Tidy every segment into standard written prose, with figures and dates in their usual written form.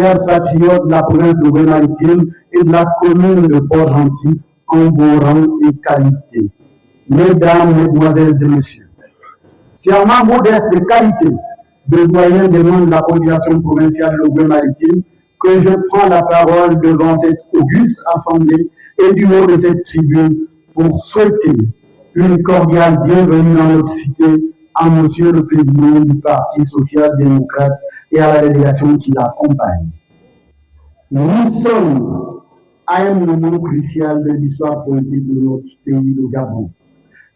chers patriotes de la province de Louga-Maritime et de la commune de Port-Gentil, en vos rangs et qualités. Mesdames, Mesdemoiselles et Messieurs, c'est en ma modeste qualité de doyen des membres de la population provinciale de Louga-Maritime que je prends la parole devant cette auguste assemblée et du haut de cette tribune pour souhaiter une cordiale bienvenue dans notre cité à Monsieur le Président du Parti social-démocrate et à la délégation qui l'accompagne. Nous sommes à un moment crucial de l'histoire politique de notre pays, le Gabon.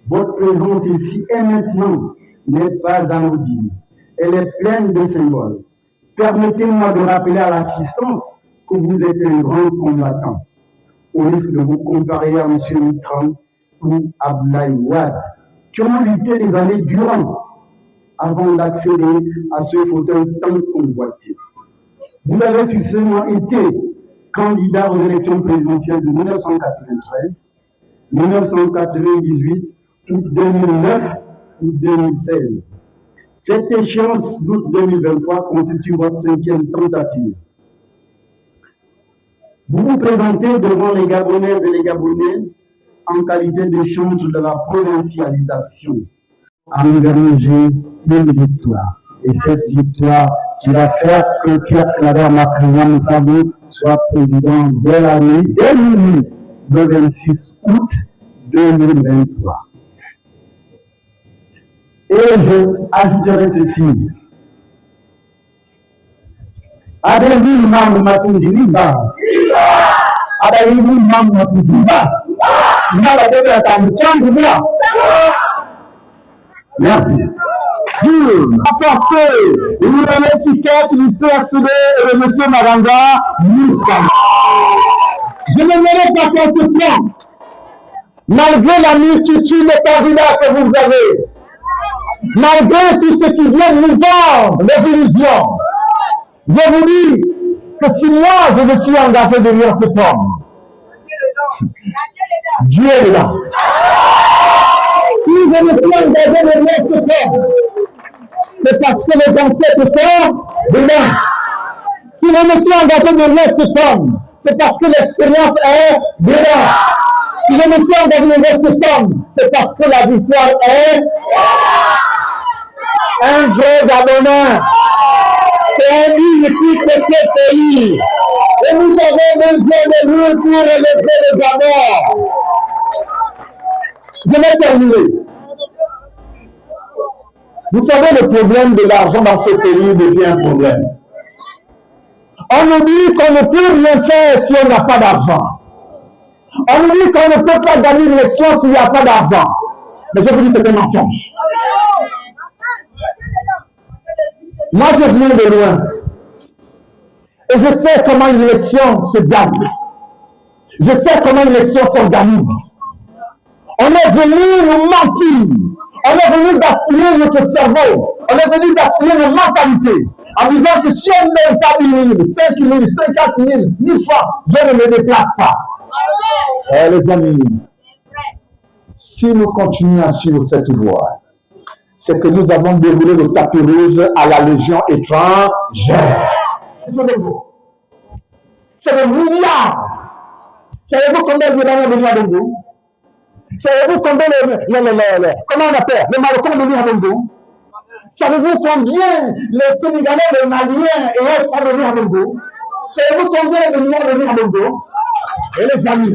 Votre présence ici et maintenant n'est pas anodine. Elle est pleine de symboles. Permettez-moi de rappeler à l'assistance que vous êtes un grand combattant, au risque de vous comparer à M. Mitterrand ou Abdoulaye Wade, qui ont lutté des années durant avant d'accéder à ce fauteuil tant convoité. Vous avez justement été candidat aux élections présidentielles de 1993, 1998, ou 2009 ou 2016. Cette échéance d'août 2023 constitue votre 5e tentative. Vous vous présentez devant les Gabonaises et les Gabonais en qualité d'échange de la provincialisation, engranger une victoire. Et cette victoire qui va faire que Pierre Claver Macrian Moussabou soit président dès l'année 2008, le 26 août 2023. Et je ajouterai ceci. Adélie Mamou Matoundiliba. Adélie Mamou Matoundiliba. Merci. Apporter l'étiquette du PSB et de M. Maranga Moussa. Je ne mérite pas qu'on se trompe. Malgré la multitude de candidats que vous avez, malgré tout ce qui vient nous vendre les illusions, je vous dis que si moi je me suis engagé derrière cet homme, Dieu est là. Si je me suis engagé derrière cet homme, c'est parce que les ancêtres sont dedans. Si je me suis engagé derrière cet homme, c'est parce que l'expérience est dedans. Si je me suis engagé derrière cet homme, c'est parce que la victoire est un vrai Gabonais. C'est un unique de ce pays. Et nous avons besoin de lui pour élever le Gabon. Je vais terminer. Vous savez, le problème de l'argent dans ce pays devient un problème. On nous dit qu'on ne peut rien faire si on n'a pas d'argent. On nous dit qu'on ne peut pas gagner l'élection s'il n'y a pas d'argent. Mais je vous dis que c'est un mensonge. Moi, je viens de loin. Et je sais comment une élection se gagne. Je sais comment une élection s'organise. On est venu nous mentir. On est venu d'affiner notre cerveau. On est venu d'affiner nos mentalités. En disant que si on met 4 000, 5 000, 50 000, 1000 fois, je ne me déplace pas. Les amis, si nous continuons à suivre cette voie, c'est que nous avons déroulé le tapis rouge à la Légion étrangère. C'est des milliards. Savez-vous combien de Libanais venus à Bongo? Savez-vous combien comment on appelle les Marocains venus à Bongo? Savez-vous combien les Sénégalais, les Maliens et autres sont venus à Bongo? Savez-vous combien les Libanais sont venus à Bongo? Et les amis.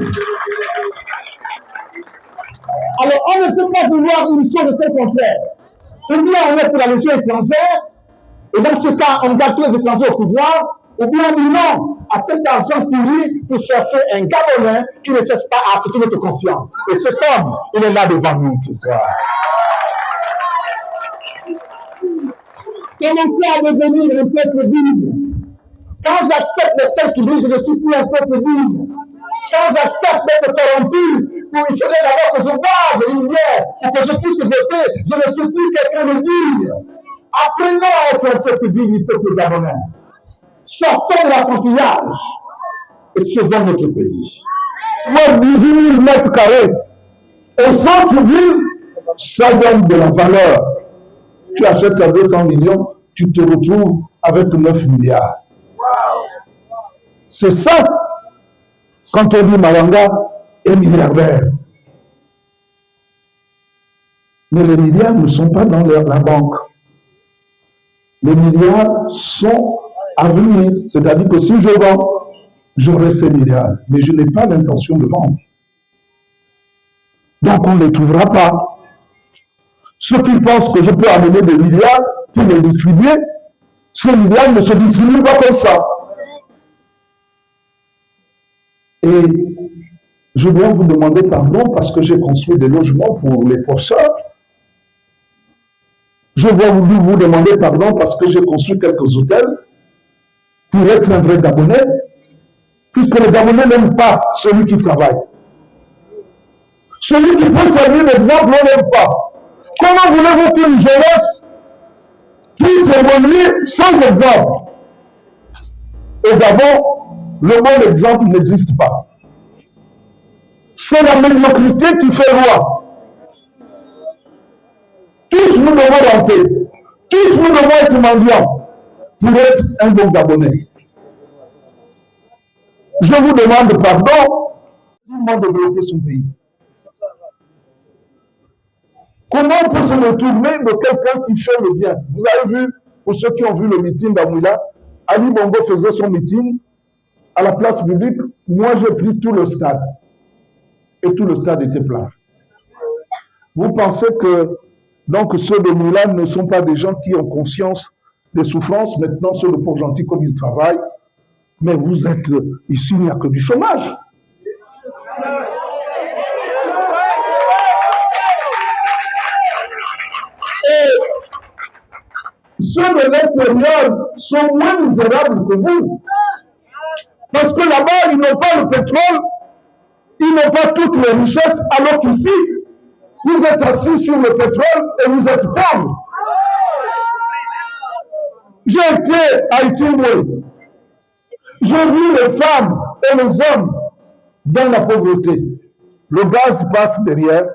Alors, on ne peut pas vouloir une chose de ce contraire. Ou bien on est pour la Légion étrangère, et dans ce cas, on garde tous les étrangers au pouvoir, ou bien on dit non à cet argent pourri pour chercher un Gabonais qui ne cherche pas à accepter notre conscience. Et cet homme, il est là devant nous ce soir. Commencez à devenir un peuple digne. Quand j'accepte le fait qu'il dit je ne suis plus un peuple digne, quand j'accepte d'être corrompu, il faudrait d'abord que je boive une bière pour que je puisse voter, je ne suis plus quelqu'un de digne. Apprenons à être un peuple digne, peuple gabonais. Sortons de l'enfantillage et sauvons notre pays. Moi, 18 000 mètres carrés, au centre-ville, ça donne de la valeur. Tu achètes à 200 millions, tu te retrouves avec 9 milliards. C'est ça, quand on dit Mawanga est milliardaire. Mais les milliards ne sont pas dans la banque. Les milliards sont à venir. C'est-à-dire que si je vends, j'aurai ces milliards. Mais je n'ai pas l'intention de vendre. Donc on ne les trouvera pas. Ceux qui pensent que je peux amener des milliards pour les distribuer, ces milliards ne se distribuent pas comme ça. Et je dois vous demander pardon parce que j'ai construit des logements pour les forçats. Je dois vous demander pardon parce que j'ai construit quelques hôtels pour être un vrai Gabonais, puisque les Gabonais n'aiment pas celui qui travaille. Celui qui peut servir l'exemple, on n'aime pas. Comment voulez-vous qu'une jeunesse puisse évoluer sans exemple? Au Gabon, le bon exemple n'existe pas. C'est la médiocrité qui fait loi. Tous nous devons rentrer. Tous nous devons être mendiants pour être un bon Gabonais. Je vous demande pardon, comment développer son pays. Comment on peut se retourner de quelqu'un qui fait le bien? Vous avez vu, pour ceux qui ont vu le meeting d'Amouila, Ali Bongo faisait son meeting à la place publique. Moi, j'ai pris tout le stade. Et tout le stade était plein. Vous pensez que donc ceux de Moula ne sont pas des gens qui ont conscience des souffrances? Maintenant, ceux de Port-Gentil, comme ils travaillent, mais vous êtes ici, il n'y a que du chômage. Et ceux de l'intérieur sont moins misérables que vous. Parce que là-bas, ils n'ont pas le pétrole, ils n'ont pas toutes les richesses, alors qu'ici, vous êtes assis sur le pétrole et vous êtes pauvres. J'ai été à Itimwe. J'ai vu les femmes et les hommes dans la pauvreté. Le gaz passe derrière,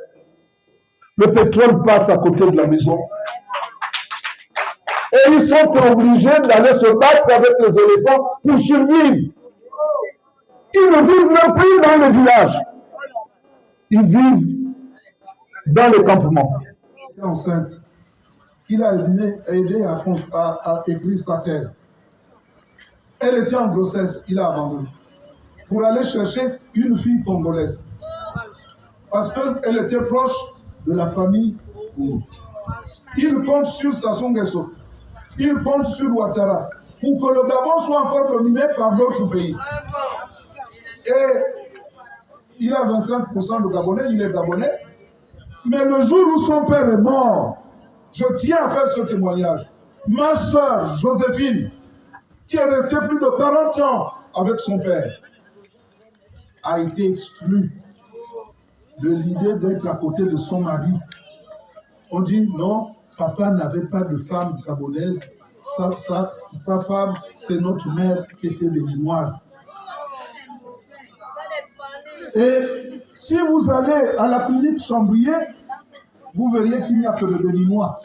le pétrole passe à côté de la maison. Et ils sont obligés d'aller se battre avec les éléphants pour survivre. Ils ne vivent même plus dans le village. Ils vivent dans le campement. Elle était enceinte, qu'il a aidé à écrire sa thèse. Elle était en grossesse, il a abandonné. Pour aller chercher une fille congolaise. Parce qu'elle était proche de la famille. Il compte sur Sassou Nguesso. Il compte sur Ouattara. Pour que le Gabon soit encore dominé par d'autres pays. Et il a 25% de Gabonais, il est Gabonais. Mais le jour où son père est mort, je tiens à faire ce témoignage. Ma soeur, Joséphine, qui est restée plus de 40 ans avec son père, a été exclue de l'idée d'être à côté de son mari. On dit non, papa n'avait pas de femme gabonaise, sa femme, c'est notre mère qui était béninoise. Et si vous allez à la clinique Chambrier, vous verriez qu'il n'y a que des Béninois.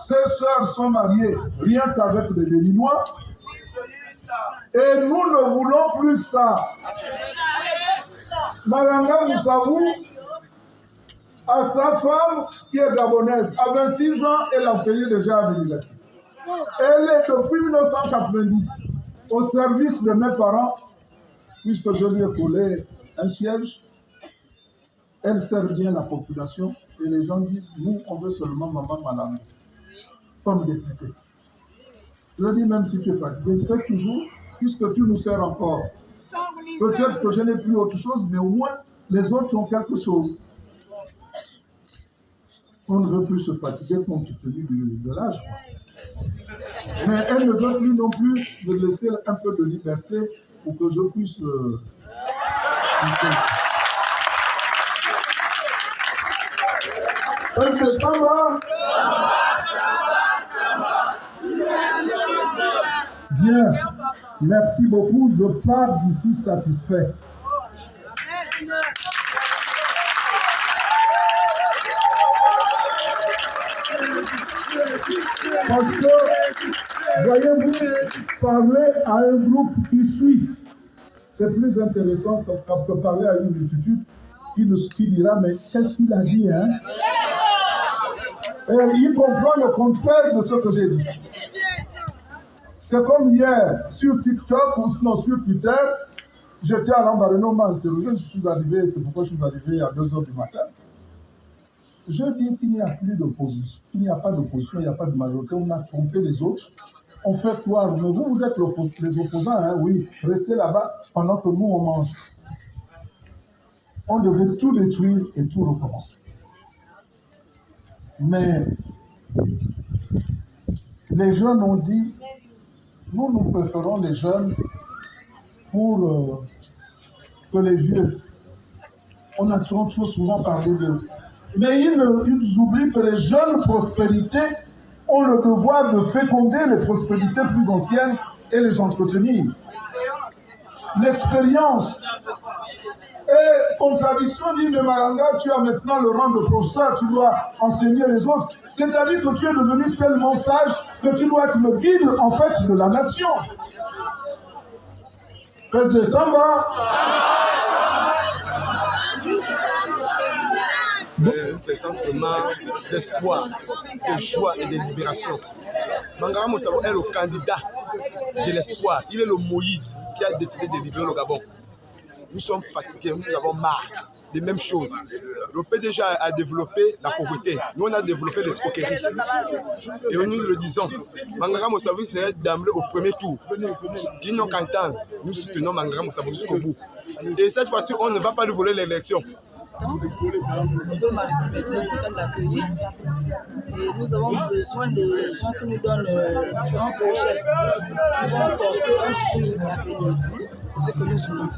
Ses sœurs sont mariées rien qu'avec des Béninois. Et nous ne voulons plus ça. Malanga Moussavou a sa femme qui est gabonaise. À 26 ans, elle enseignait déjà à l'université. Elle est depuis 1990 au service de mes parents, puisque je lui ai collé un siège. Elle sert bien la population et les gens disent, nous, on veut seulement maman Malamou, comme député. Je dis, même si tu es fatigué, fais toujours, puisque tu nous sers encore. Peut-être que je n'ai plus autre chose, mais au moins, les autres ont quelque chose. On ne veut plus se fatiguer compte tenu de l'âge. Mais elle ne veut plus non plus me laisser un peu de liberté pour que je puisse... Ça va? Bien, merci beaucoup. Je pars d'ici satisfait. Parce que, voyez-vous, parler à un groupe qui suit. C'est plus intéressant que de parler à une multitude qui dira, mais qu'est-ce qu'il a dit, hein? Et il comprend le contraire de ce que j'ai dit. C'est comme hier, sur TikTok, ou non, sur Twitter, j'étais à l'embarras, on m'a interrogé, je suis arrivé, c'est pourquoi je suis arrivé à 2h du matin. Je dis qu'il n'y a plus d'opposition, qu'il n'y a pas d'opposition, il n'y a pas de majorité, on a trompé les autres, on fait croire, mais vous êtes les opposants, hein, oui, restez là-bas pendant que nous on mange. On devait tout détruire et tout recommencer. Mais les jeunes ont dit, nous préférons les jeunes pour que les vieux. On a trop souvent parlé d'eux. Mais ils oublient que les jeunes prospérités ont le devoir de féconder les prospérités plus anciennes et les entretenir. L'expérience. Et contradiction dit, mais Malanga, tu as maintenant le rang de professeur, tu dois enseigner les autres. C'est-à-dire que tu es devenu tellement sage que tu dois être le guide, en fait, de la nation. Président Samba. Une présence vraiment d'espoir, de joie et de libération. Mangara Moussavo est le candidat de l'espoir. Il est le Moïse qui a décidé de libérer le Gabon. Nous sommes fatigués, nous avons marre des mêmes choses. Le PDG a développé la pauvreté. Nous, on a développé l'escroquerie. Et nous le disons, Mangara Moussavo serait d'emblée au premier tour. Guignon Cantan, nous soutenons Mangara Moussavo jusqu'au bout. Et cette fois-ci, on ne va pas lui voler l'élection. Le niveau maritime est très content de l'accueillir et nous avons besoin de gens qui nous donnent différents projets qui vont porter un fruit à l'avenir. C'est ce que nous voulons.